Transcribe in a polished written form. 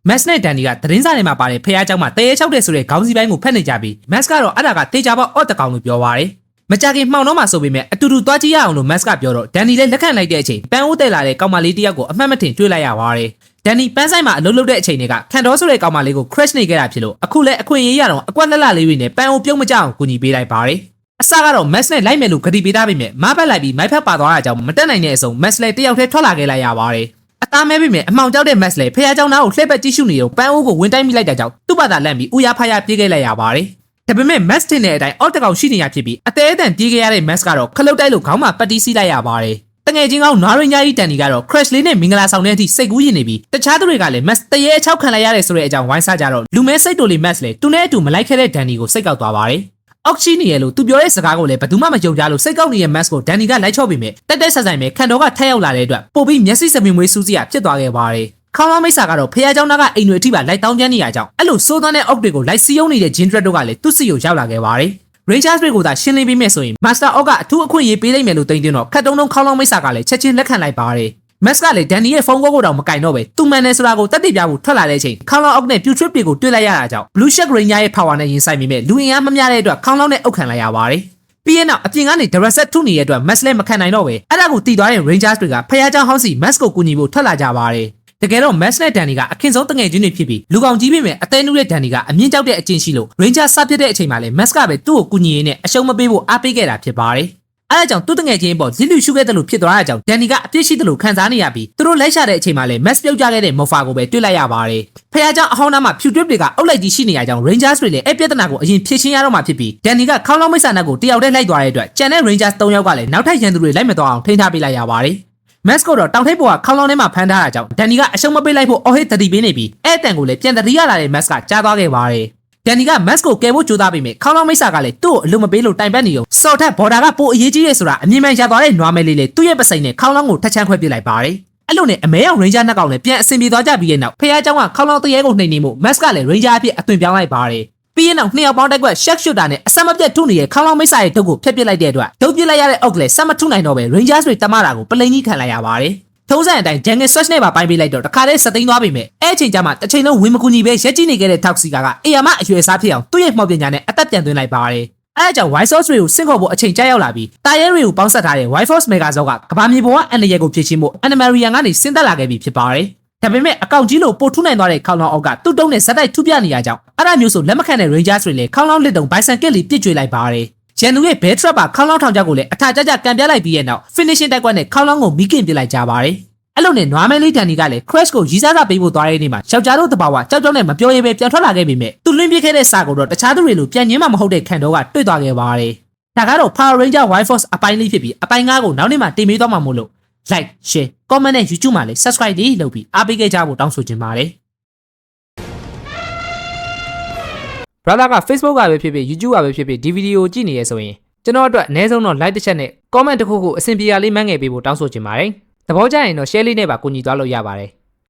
Max နဲ့ Danny ကသတင်းစာထဲမှာပါတယ်ဖះเจ้าမှာတရေချောက်တဲ့ဆိုတဲ့ခေါင်းစည်းပိုင်းကိုဖက်နေကြပြီး Max ကတော့အဲ့ဒါကတေချာပေါအော့တကောင်လို့ပြောပါတယ်မကြခင်မှောင်တော့မှဆိုပေမဲ့အတူတူသွားကြည့်ရအောင်လို့ Max ကပြောတော့ Danny လည်းလက်ခံလိုက်တဲ့အချိန်ပန်းအိုးတဲလာတဲ့ကောင်မလေးတယောက်ကိုအမှတ်မထင်တွေ့လိုက်ရပါတယ်Danny ပန်းဆိုင်မှာအလုပ်လုပ်တဲ့အချိန်တွေကခံတော်ဆိုတဲ့ကောင်မလေးကို crash နေခဲ့တာဖြစ်လို့အခုလည်းအခွင့်အရေးရတော့အကွက်လက်လက်လေးတွေနဲ့ပန်းအိုးပြုံးမကြအောင်ကူညီပေးလိုက်ပါတယ်အစကတော့ Max နဲ့လိုက်မယ်လို့ဂတိပေးထားပေမဲ့မပတ်လိုက်ပြီးမိုက်ဖက်ပါသွားတာကြောင့်မတက်နိုင်တဲ့အဆုံး Max လည်းတယောက်တည်းထွက်လာခဲ့လိုက်ရပါတယ်အသားမဲပေမဲ့အမှောင်ကြောက်တဲ့ Max လည်းဖះเจ้าနားကိုလှည့်ပတ်ကြည့်ရှုနေတော့ပန်းအိုးကိုဝင်တိုင်းမိလိုက်တဲ့ကြောင့်သူ့ဘာသာလန့်ပြီးဥရဖားရပြေးခဲ့လိုက်ရပါတယ်ဒါပေမဲ့ Max တင်တဲ့အတိုင်းအော့တကောင်ရှိနေရဖြစ်ပြီးအသေးအတန်ပြေးခဲ့ရတဲ့ Max ကတော့ခလုတ်တိုက်လို့ခေါင်းမှာပတ်တီးစီးလိုက်ရပါတယ်တငယ်ချင်းကောင်နွားရင်းညာကြီး Danny ကတော့ crash လေးနဲ့မင်္ဂလာဆောင်တဲ့အထိစိတ်ကူးရင်နေပြီးတခြားသူတွေကလည်း Max တရေအချောက်ခံလိုက်ရတယ်ဆိုတဲ့အကြောင်းဝိုင်းစားကြတော့လူမဲစိတ်တူလေး Max လည်းသူနဲ့အတူမလိုက်ခဲ့တဲ့ Danny ကိုစိတ်ကောက်သွားပါတယ်အောက်ချီနေရလို့သူပြောတဲ့စကားကိုလည်းဘယ်သူမှမယုံကြလို့စိတ်ကောက်နေတဲ့ Max ကို Danny ကလိုက်ချော့ပြီးမြဲတက်ဆက်ဆိုင်ပဲခံတော်ကထက်ရောက်လာတဲ့အတွက်ပို့ပြီးမျက်စိစပင်မွေးစူးစီးရဖြစ်သွားခဲ့ပါတယ်ခေါင်းလောင်းမိတ်ဆာကတော့ဖះเจ้าနာကအိမ်တွေအထိပါလိုက်တောင်းကျန်းနေရကြောင်းအဲ့လိုစိုးသွမ်းတဲ့အောက်တွေကိုလိုက်စီးယုံနေတဲ့ Jindred တို့ကလည်းသူ့စီကိုရောက်လာခဲ့ပါတယ်Rangers တွေကိုသာရှင်းလင်းပေးမယ်ဆိုရင် Master Oak ကအထူးအခွင့်အရေးပေးလိုက်မယ်လို့သိတင်တော့ခတ်တုံးခေါင်းလောင်းမိတ်ဆာကလည်းချက်ချင်းလက်ခံလိုက်ပါတယ် Max ကလည်း Danny ရဲ့ဖုန်းကိုတောင်မကင်တော့ပဲသူ့မှန်တယ်ဆိုတာကိုတက်တည်ပြဖို့ထွက်လာတဲ့အချိန်ခေါင်းလောင်း Oak နဲ့ Putrid တွေကိုတွေ့လိုက်ရတာကြောင့် Blue Shark Ranger ရဲ့ power နဲ့ရင်ဆိုင်မိမဲ့လူအင်အားမများတဲ့အတွက်ခေါင်းလောင်းနဲ့အုပ်ခံလိုက်ရပါတယ်ပြီးရင်တော့အပြင်ကနေ Daraset ထုနေတဲ့အတွက် Max လည်းမခံနိုင်တော့ပဲအဲ့ဒါကိုတီးသွားတဲ့ Rangers တွေကဖះเจ้าဟောင်းစီ Max ကိုကူညီဖို့ထွက်လာကြပါတယ်တကယ်တော့ Max နဲ့ Danny ကအခင်ဆုံးတငယ်ချင်းတွေဖြစ်ပြီးလူကောင်ကြီးပြင်မဲ့အသေးနူးတဲ့ Danny ကအမြင့်ကြောက်တဲ့အကျင့်ရှိလို့ Ranger စဖြစ်တဲ့အချိန်မှာလည်း Max ကပဲသူ့ကိုကူညီရင်းနဲ့အရှုံးမပေးဖို့အားပေးခဲ့တာဖြစ်ပါတယ်။အဲဒါကြောင့်သူ့တငယ်ချင်းပေါ်ဇီလူရှုခဲ့တယ်လို့ဖြစ်သွားတာကြောင့် Danny ကအပြစ်ရှိတယ်လို့ခံစားနေရပြီးသူတို့လိုက်ရှာတဲ့အချိန်မှာလည်း Max ပြုတ်ကျခဲ့တဲ့ Mofa ကိုပဲတွေ့လိုက်ရပါတယ်။ဖះเจ้าအဟောင်းနားမှာ Putrid တွေကအုပ်လိုက်ကြီးရှိနေရကြောင်း Rangers တွေလည်းအဲ့ပြဿနာကိုအရင်ဖြေရှင်းရတော့မှဖြစ်ပြီး Danny ကခေါင်းလောင်းမိတ်ဆာနက်ကိုတယောက်တည်းလိုက်သွားတဲ့အတွက်ကျန်တဲ့ Rangers 3ယောက်ကလည်းနောက်ထပ်ရန်သူတွေလိုက်မသွားအောင်ထိန်းထားပေးလိုက်ရပါတယ်။ Max ကတော့တောင်ထိပ်ပေါ်ကခေါင်းလောင်းထဲမှာဖမ်းထားတာကြောင့် Danny ကအရှုံးမပေးလိုက်ဖို့အော်ဟစ်တတိပေးနေပြီးအဲ့တန်ကိုလည်းပြန်တတိရလာတဲ့ Max ကကြားသွားခဲ့ပါတယ်။ Danny က Max ကိုကယ်ဖို့ကြိုးစားပြီးမြဲခေါင်းလောင်းမိတ်ဆာကလည်းသူ့ကိုအလုံးမပေးလို့တိုင်ပတ်နေရောစော်ထက်ဘော်ဒါကပိုအရေးကြီးရဲဆိုတာအမြင်မှန်ရသွားတဲ့နွားမဲလေးလေသူ့ရဲ့ပစိန်နဲ့ခေါင်းလောင်းကိုထက်ချမ်းခွဲပြလိုက်ပါတယ်။အဲ့လိုနဲ့အမဲရောင် Ranger နှစ်ကောင်လည်းပြန်အဆင်ပြေသွားကြပြီးတဲ့နောက်ဖះเจ้าကခေါင်းလောင်းတရေကိုနှိမ်နေမှု Max ကလည်း Ranger အဖြစ်အသွင်ပြောင်းလိုက်ပါတယ်။ပြီးရင်တော့နှစ်ယောက်ပေါင်းတက်ကွက် Shark Shooter နဲ့အဆက်မပြတ်ထုနေတဲ့ခေါင်းလောင်းမိတ်ဆာရဲ့ဒုတ်ကိုဖျက်ပစ်လိုက်တဲ့အတွက်ဒုတ်ပစ်လိုက်ရတဲ့အောက်ကလည်းဆက်မထုနိုင်တော့ပဲ Rangers တွေတမတာကိုပလိန်ကြီးခံလိုက်ရပါတယ်။ထုံးစံအတိုင်း Jungle Search နဲ့ပါပိုင်းပေးလိုက်တော့တခါတည်းစသိမ်းသွားပြီမဲ့အဲ့အချိန်ကျမှတစ်ချိန်လုံးဝင်းမကူညီပဲရက်ကြည့်နေခဲ့တဲ့ Toxica ကအေယာမအရွယ်စားဖြစ်အောင်သူ့ရဲ့မှောက်ပညာနဲ့အသက်ပြန်သွင်းလိုက်ပါတယ်။အဲ့ဒါကြောင့် White Source တွေကိုစင့်ခေါ်ဖို့အချိန်ကြာရောက်လာပြီးတာရဲတွေကိုပေါင်းဆက်ထားတဲ့ White Force Megazord ကကဘာမြေပေါ်ကအန်ရရဲ့ကိုဖြည့်ရှင်းဖို့ Animarian ကနေဆင်းသက်လာခဲ့ပြီဖြစ်ပါတယ်။ဒါပေမဲ့အကောင့်ကြီးလို့ပို့ထူးနိုင်သွားတဲ့ခေါင်းလောင်းအောက်ကသူ့တုံးနဲ့ဇက်တိုက်ထူပြနေရကြောင်းအဲ့ဒါမျိုးဆိုလက်မခံတဲ့ Rangers တွေလည်းခေါင်းလောင်းလက်တုံ Bison Kit လေးပြစ်ကျွေးလိုက်ပါတယ်။ရန်သူရဲ့ Bear Trap ပါခေါင်းလောင်းထောင်ချောက်ကိုလည်းအထာကြကြကန်ပြလိုက်ပြီးရဲ့နောက် Finishing တက်ကွက်နဲ့ခေါင်းလောင်းကိုမိခင်ပြလိုက်ကြပါတယ်။အဲ့လိုနဲ့နွားမဲလေး Danny ကလည်း Crash ကိုရီးစားစားပေးဖို့သွားတဲ့နေ့မှာယောက်ျားတို့တဘာဝကြောက်ကြောက်နဲ့မပြောရဲပဲပြန်ထွက်လာခဲ့ပြီမဲ့သူလွှင့်ပြခဲ့တဲ့စာကိုတော့တခြားသူတွေလိုပြန်ညင်းမှမဟုတ်တဲ့ခံတော်ကတွေ့သွားခဲ့ပါတယ်။ဒါကတော့ Power Ranger White Force အပိုင်းလေးဖြစ်ပြီးအပိုင်း9ကိုနောက်နေ့မှတင်ပေးသွားမှာမို့လို့ Like Share Comment နဲ့ YouTube မှာလည်း Subscribe လေးလုပ်ပြီးအားပေးခဲ့ကြဖို့တောင်းဆိုချင်ပါတယ်။ Brother က Facebook ကပဲဖြစ်ဖြစ် YouTube ကပဲဖြစ်ဖြစ်ဒီဗီဒီယိုကြည့်နေရဆိုရင်ကျွန်တော်အတွက်အနည်းဆုံးတော့ Like တစ်ချက်နဲ့ Comment တစ်ခုခုအဆင်ပြေရလေးမှန်းငယ်ပေးဖို့တောင်းဆိုချင်ပါတယ်။သဘောကျရင်တော့ share လေးနဲ့ပါကူညီသွားလို့ရပါတယ်။